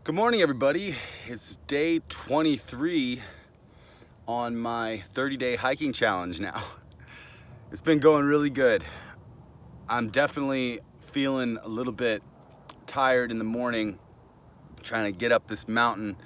Good morning, everybody. It's day 23 on my 30-day hiking challenge now. It's been going really good. I'm definitely feeling a little bit tired in the morning, trying to get up this mountain.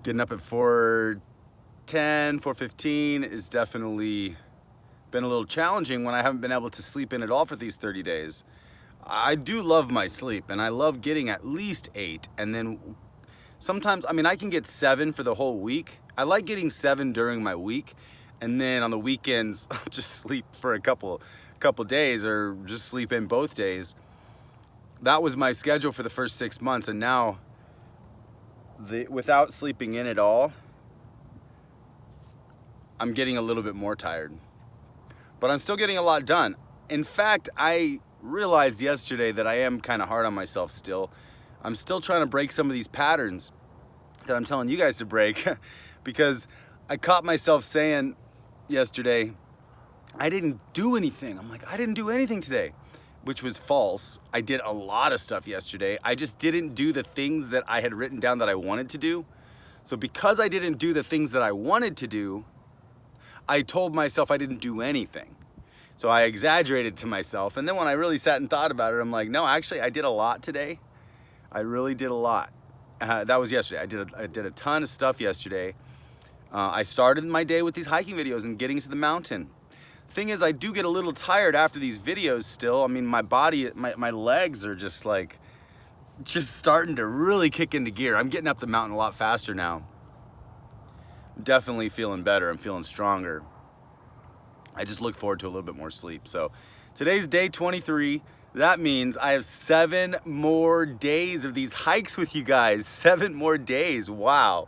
Getting up at 4:10, 4:15 is definitely been a little challenging when I haven't been able to sleep in at all for these 30 days. I do love my sleep, and I love getting at least 8, and then sometimes, I can get 7 for the whole week. I like getting 7 during my week, and then on the weekends, I'll just sleep for a couple days, or just sleep in both days. That was my schedule for the first 6 months, and now, without sleeping in at all, I'm getting a little bit more tired. But I'm still getting a lot done. In fact, I realized yesterday that I am kind of hard on myself still. I'm still trying to break some of these patterns that I'm telling you guys to break because I caught myself saying yesterday, I didn't do anything. I'm like, I didn't do anything today, which was false. I did a lot of stuff yesterday. I just didn't do the things that I had written down that I wanted to do. So because I didn't do the things that I wanted to do, I told myself I didn't do anything. So I exaggerated to myself. And then when I really sat and thought about it, I'm like, no, actually I did a lot today. I really did a lot. That was yesterday. I did a ton of stuff yesterday. I started my day with these hiking videos and getting to the mountain. Thing is, I do get a little tired after these videos still. I mean, my body, my legs are just starting to really kick into gear. I'm getting up the mountain a lot faster now. Definitely feeling better. I'm feeling stronger. I just look forward to a little bit more sleep. So today's day 23. That means I have 7 more days of these hikes with you guys. 7 more days. Wow.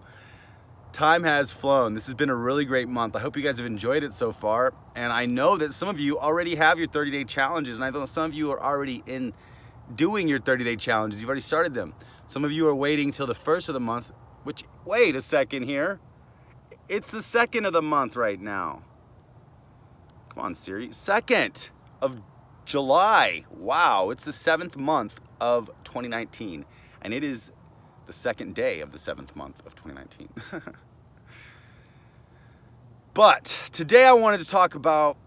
Time has flown. This has been a really great month. I hope you guys have enjoyed it so far. And I know that some of you already have your 30-day challenges. And I know some of you are already doing your 30-day challenges. You've already started them. Some of you are waiting till the first of the month, which, wait a second here. It's the 2nd of the month right now. Come on, Siri. 2nd of July. Wow, it's the 7th month of 2019. And it is the 2nd day of the 7th month of 2019. But today I wanted to talk about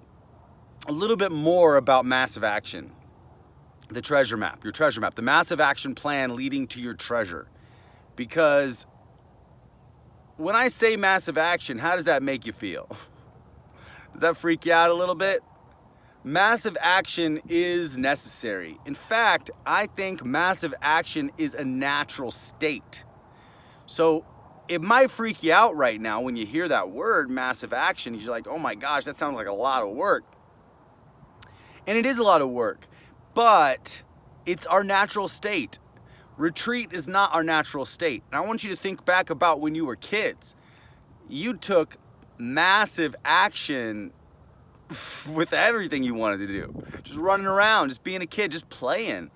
a little bit more about massive action. The treasure map, your treasure map, the massive action plan leading to your treasure. Because when I say massive action, how does that make you feel? Does that freak you out a little bit? Massive action is necessary. In fact, I think massive action is a natural state. So it might freak you out right now when you hear that word, massive action. You're like, oh my gosh, that sounds like a lot of work. And it is a lot of work, but it's our natural state. Retreat is not our natural state. And I want you to think back about when you were kids. You took massive action with everything you wanted to do. Just running around, just being a kid, just playing.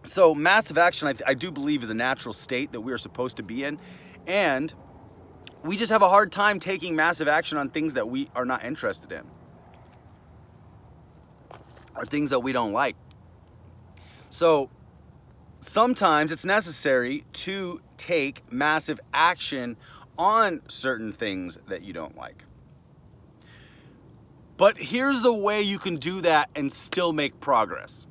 So massive action, I do believe, is a natural state that we are supposed to be in. And we just have a hard time taking massive action on things that we are not interested in, or things that we don't like. So sometimes it's necessary to take massive action on certain things that you don't like. But here's the way you can do that and still make progress.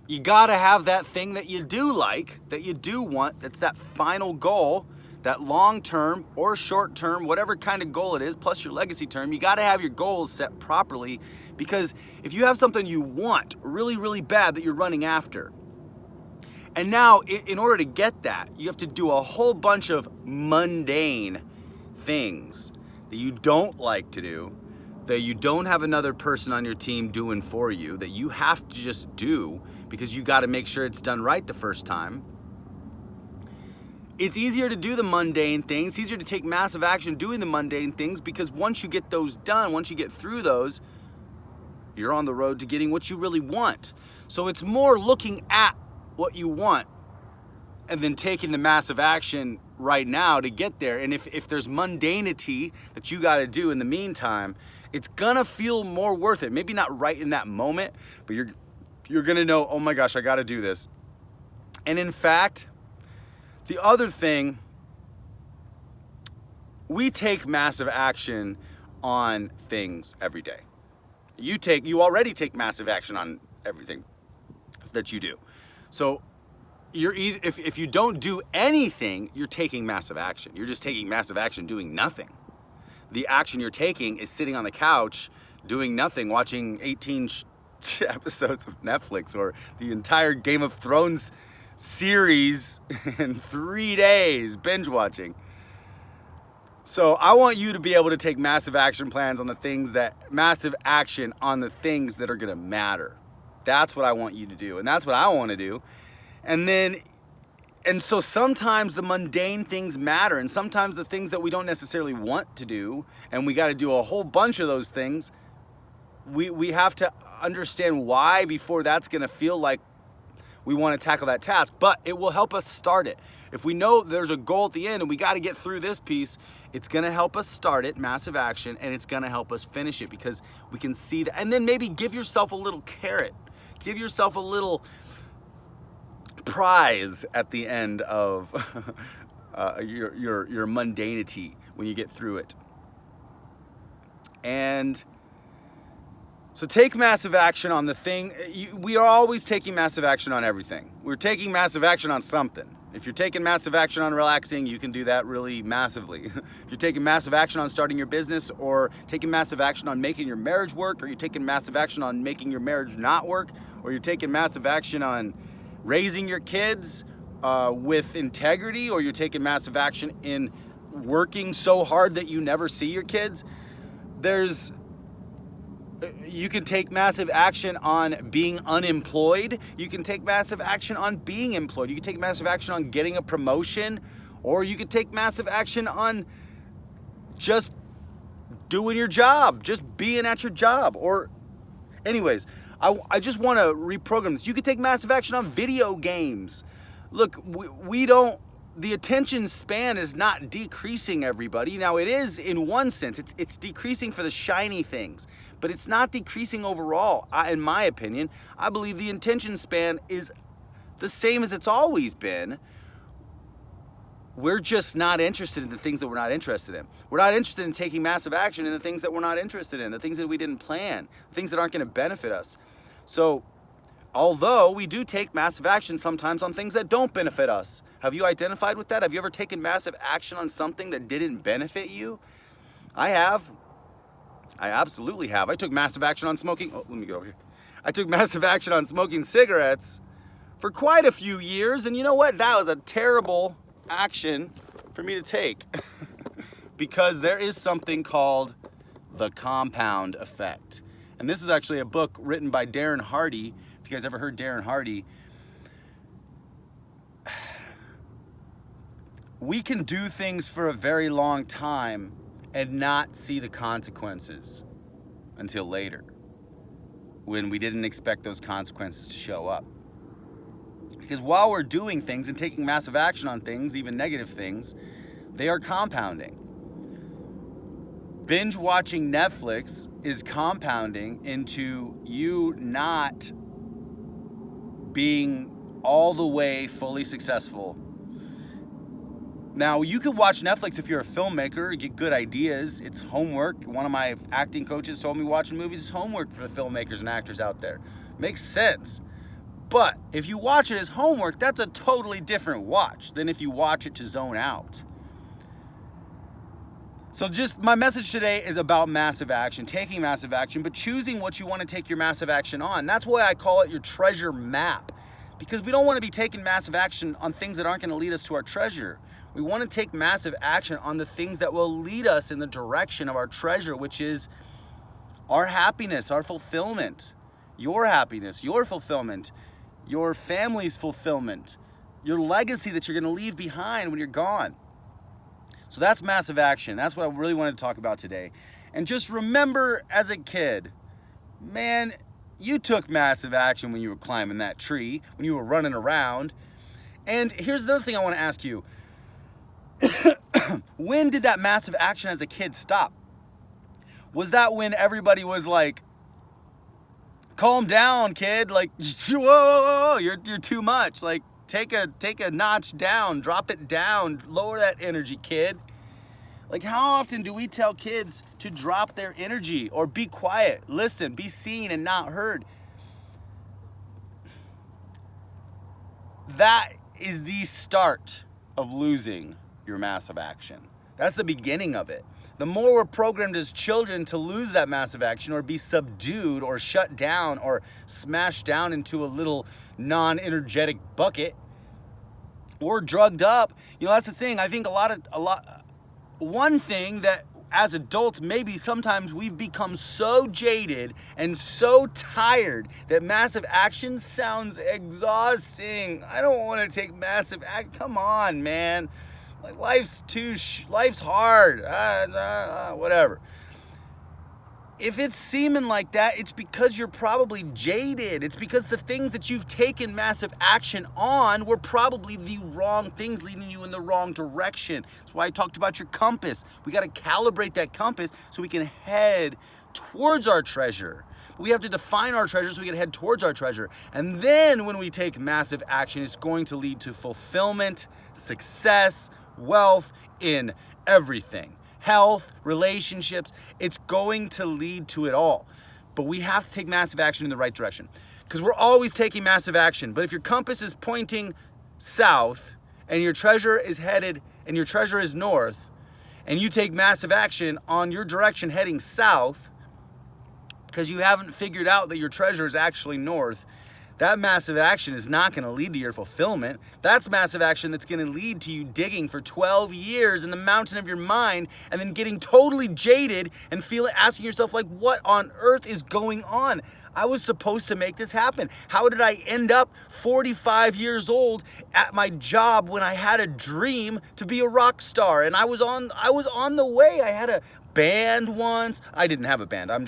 You gotta have that thing that you do like, that you do want, that's that final goal, that long-term or short-term, whatever kind of goal it is, plus your legacy term. You gotta have your goals set properly, because if you have something you want really, really bad that you're running after, and now, in order to get that, you have to do a whole bunch of mundane things that you don't like to do, that you don't have another person on your team doing for you, that you have to just do because you got to make sure it's done right the first time. It's easier to do the mundane things. It's easier to take massive action doing the mundane things, because once you get those done, once you get through those, you're on the road to getting what you really want. So it's more looking at what you want and then taking the massive action right now to get there. And if there's mundanity that you got to do in the meantime, it's gonna feel more worth it. Maybe not right in that moment, but you're gonna know, oh my gosh, I got to do this. And in fact, the other thing, we take massive action on things every day. You already take massive action on everything that you do. So if you don't do anything, you're taking massive action. You're just taking massive action doing nothing. The action you're taking is sitting on the couch doing nothing, watching 18 episodes of Netflix or the entire Game of Thrones series in 3 days, binge watching. So I want you to be able to take massive action plans on the things that are gonna matter. That's what I want you to do, and that's what I want to do. And so sometimes the mundane things matter, and sometimes the things that we don't necessarily want to do, and we got to do a whole bunch of those things, we have to understand why before that's going to feel like we want to tackle that task. But it will help us start it. If we know there's a goal at the end and we got to get through this piece, it's going to help us start it, massive action, and it's going to help us finish it because we can see that. And then maybe give yourself a little carrot. Give yourself a little prize at the end of your mundanity when you get through it. And so take massive action on the thing. We are always taking massive action on everything. We're taking massive action on something. If you're taking massive action on relaxing, you can do that really massively. If you're taking massive action on starting your business, or taking massive action on making your marriage work, or you're taking massive action on making your marriage not work, or you're taking massive action on raising your kids with integrity, or you're taking massive action in working so hard that you never see your kids, you can take massive action on being unemployed. You can take massive action on being employed. You can take massive action on getting a promotion, or you can take massive action on just doing your job, just being at your job. Or anyways, I just want to reprogram this. You could take massive action on video games. Look, the attention span is not decreasing, everybody. Now, it is in one sense. It's decreasing for the shiny things, but it's not decreasing overall. In my opinion, I believe the attention span is the same as it's always been. We're just not interested in the things that we're not interested in. We're not interested in taking massive action in the things that we're not interested in, the things that we didn't plan, the things that aren't going to benefit us. So, although we do take massive action sometimes on things that don't benefit us. Have you identified with that? Have you ever taken massive action on something that didn't benefit you? I have. I absolutely have. I took massive action on smoking. Oh, let me get over here. I took massive action on smoking cigarettes for quite a few years. And you know what? That was a terrible action for me to take because there is something called the compound effect. And this is actually a book written by Darren Hardy. If you guys ever heard Darren Hardy, we can do things for a very long time and not see the consequences until later, when we didn't expect those consequences to show up. Because while we're doing things and taking massive action on things, even negative things, they are compounding. Binge watching Netflix is compounding into you not being all the way fully successful. Now, you could watch Netflix if you're a filmmaker, get good ideas. It's homework. One of my acting coaches told me watching movies is homework for the filmmakers and actors out there. Makes sense. But if you watch it as homework, that's a totally different watch than if you watch it to zone out. So just my message today is about massive action, taking massive action, but choosing what you want to take your massive action on. That's why I call it your treasure map, because we don't want to be taking massive action on things that aren't going to lead us to our treasure. We want to take massive action on the things that will lead us in the direction of our treasure, which is our happiness, our fulfillment, your happiness, your fulfillment, your family's fulfillment, your legacy that you're going to leave behind when you're gone. So that's massive action. That's what I really wanted to talk about today. And just remember, as a kid, man, you took massive action when you were climbing that tree, when you were running around. And here's another thing I want to ask you. When did that massive action as a kid stop? Was that when everybody was like, calm down, kid, like, whoa, you're too much, like, Take a notch down, drop it down, lower that energy, kid. Like, how often do we tell kids to drop their energy or be quiet, listen, be seen and not heard? That is the start of losing your massive action. That's the beginning of it. The more we're programmed as children to lose that massive action or be subdued or shut down or smashed down into a little non-energetic bucket or drugged up, that's the thing. I think one thing that as adults, maybe sometimes we've become so jaded and so tired that massive action sounds exhausting. I don't want to take massive action. Come on, man. Like, life's hard. Whatever. If it's seeming like that, it's because you're probably jaded. It's because the things that you've taken massive action on were probably the wrong things, leading you in the wrong direction. That's why I talked about your compass. We got to calibrate that compass so we can head towards our treasure. We have to define our treasure so we can head towards our treasure. And then when we take massive action, it's going to lead to fulfillment, success, wealth in everything. Health, relationships, it's going to lead to it all. But we have to take massive action in the right direction, because we're always taking massive action. But if your compass is pointing south and your treasure is north, and you take massive action on your direction heading south because you haven't figured out that your treasure is actually north, that massive action is not going to lead to your fulfillment. That's massive action that's going to lead to you digging for 12 years in the mountain of your mind and then getting totally jaded and asking yourself, like, what on earth is going on? I was supposed to make this happen. How did I end up 45 years old at my job when I had a dream to be a rock star? And I was on the way. I had a band once. I didn't have a band. I'm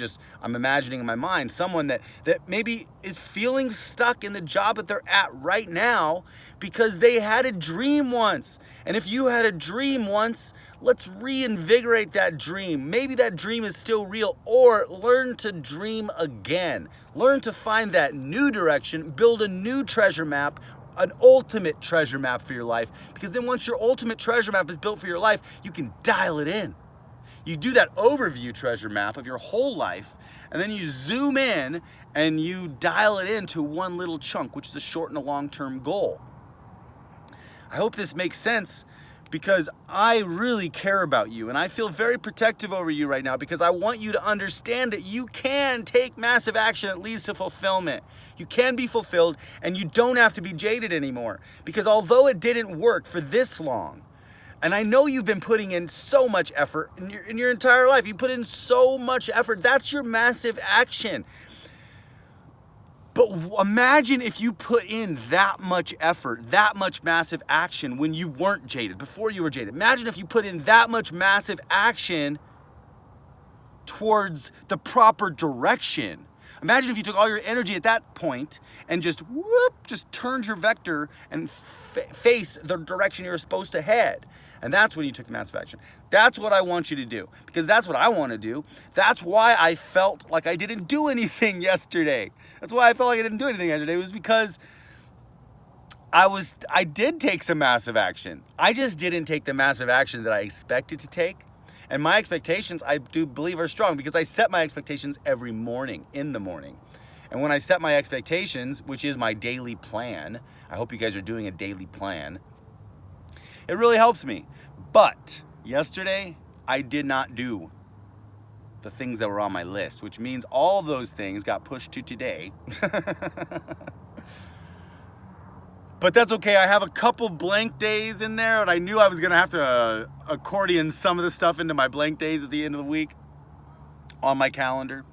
imagining in my mind someone that maybe is feeling stuck in the job that they're at right now because they had a dream once. And if you had a dream once, let's reinvigorate that dream. Maybe that dream is still real, or learn to dream again. Learn to find that new direction, build a new treasure map, an ultimate treasure map for your life. Because then once your ultimate treasure map is built for your life, you can dial it in. You do that overview treasure map of your whole life, and then you zoom in and you dial it into one little chunk, which is a short and a long-term goal. I hope this makes sense, because I really care about you, and I feel very protective over you right now, because I want you to understand that you can take massive action that leads to fulfillment. You can be fulfilled, and you don't have to be jaded anymore, because although it didn't work for this long, and I know you've been putting in so much effort in your entire life. You put in so much effort. That's your massive action. But imagine if you put in that much effort, that much massive action when you weren't jaded, before you were jaded. Imagine if you put in that much massive action towards the proper direction. Imagine if you took all your energy at that point and just turned your vector and face the direction you're supposed to head. And that's when you took massive action. That's what I want you to do, because that's what I want to do. That's why I felt like I didn't do anything yesterday. That's why I felt like I didn't do anything yesterday. It was because I did take some massive action. I just didn't take the massive action that I expected to take. And my expectations, I do believe, are strong, because I set my expectations every morning, in the morning. And when I set my expectations, which is my daily plan, I hope you guys are doing a daily plan, it really helps me. But yesterday, I did not do the things that were on my list, which means all of those things got pushed to today. But that's okay. I have a couple blank days in there, and I knew I was going to have to accordion some of the stuff into my blank days at the end of the week on my calendar.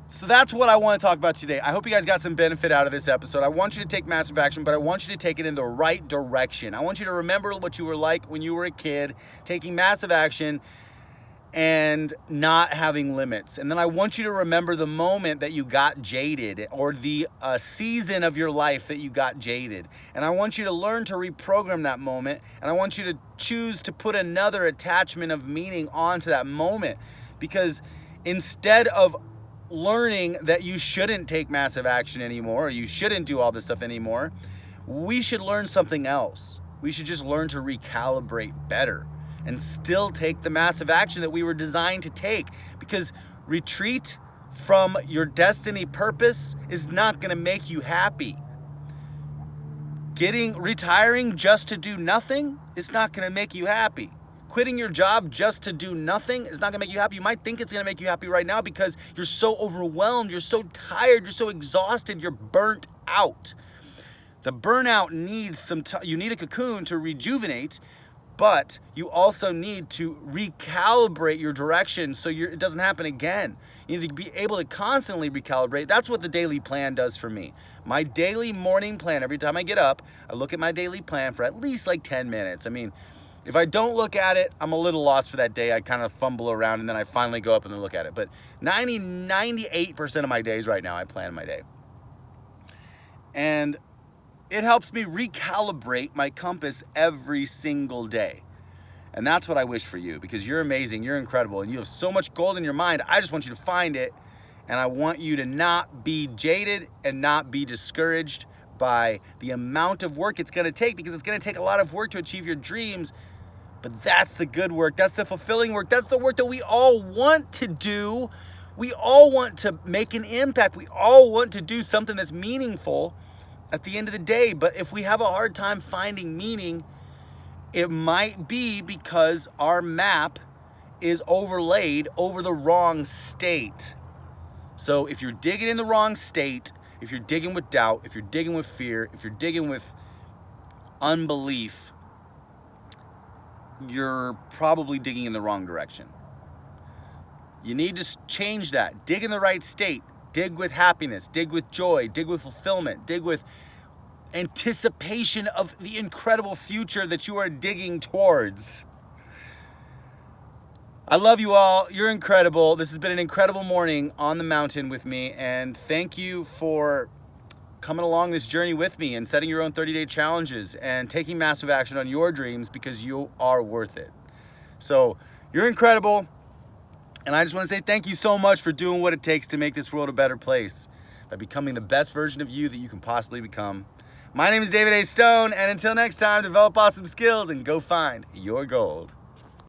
So that's what I want to talk about today. I hope you guys got some benefit out of this episode. I want you to take massive action, but I want you to take it in the right direction. I want you to remember what you were like when you were a kid, taking massive action and not having limits. And then I want you to remember the moment that you got jaded, or the season of your life that you got jaded. And I want you to learn to reprogram that moment. And I want you to choose to put another attachment of meaning onto that moment. Because instead of learning that you shouldn't take massive action anymore, or you shouldn't do all this stuff anymore. We should learn something else. We should just learn to recalibrate better and still take the massive action that we were designed to take, because retreat from your destiny purpose is not going to make you happy. Retiring just to do nothing is not going to make you happy. Quitting your job just to do nothing is not going to make you happy. You might think it's going to make you happy right now because you're so overwhelmed, you're so tired, you're so exhausted, you're burnt out. The burnout needs some time. You need a cocoon to rejuvenate, but you also need to recalibrate your direction so it doesn't happen again. You need to be able to constantly recalibrate. That's what the daily plan does for me. My daily morning plan, every time I get up, I look at my daily plan for at least like 10 minutes. I mean, if I don't look at it, I'm a little lost for that day. I kind of fumble around and then I finally go up and then look at it. But 98% of my days right now, I plan my day. And it helps me recalibrate my compass every single day. And that's what I wish for you, because you're amazing, you're incredible, and you have so much gold in your mind. I just want you to find it, and I want you to not be jaded and not be discouraged by the amount of work it's going to take, because it's going to take a lot of work to achieve your dreams. But that's the good work. That's the fulfilling work. That's the work that we all want to do. We all want to make an impact. We all want to do something that's meaningful at the end of the day. But if we have a hard time finding meaning, it might be because our map is overlaid over the wrong state. So if you're digging in the wrong state, if you're digging with doubt, if you're digging with fear, if you're digging with unbelief, you're probably digging in the wrong direction. You need to change that. Dig in the right state. Dig with happiness. Dig with joy. Dig with fulfillment. Dig with anticipation of the incredible future that you are digging towards. I love you all. You're incredible. This has been an incredible morning on the mountain with me, and thank you for coming along this journey with me and setting your own 30-day challenges and taking massive action on your dreams, because you are worth it. So you're incredible, and I just want to say thank you so much for doing what it takes to make this world a better place by becoming the best version of you that you can possibly become. My name is David A. Stone, and until next time, develop awesome skills and go find your gold.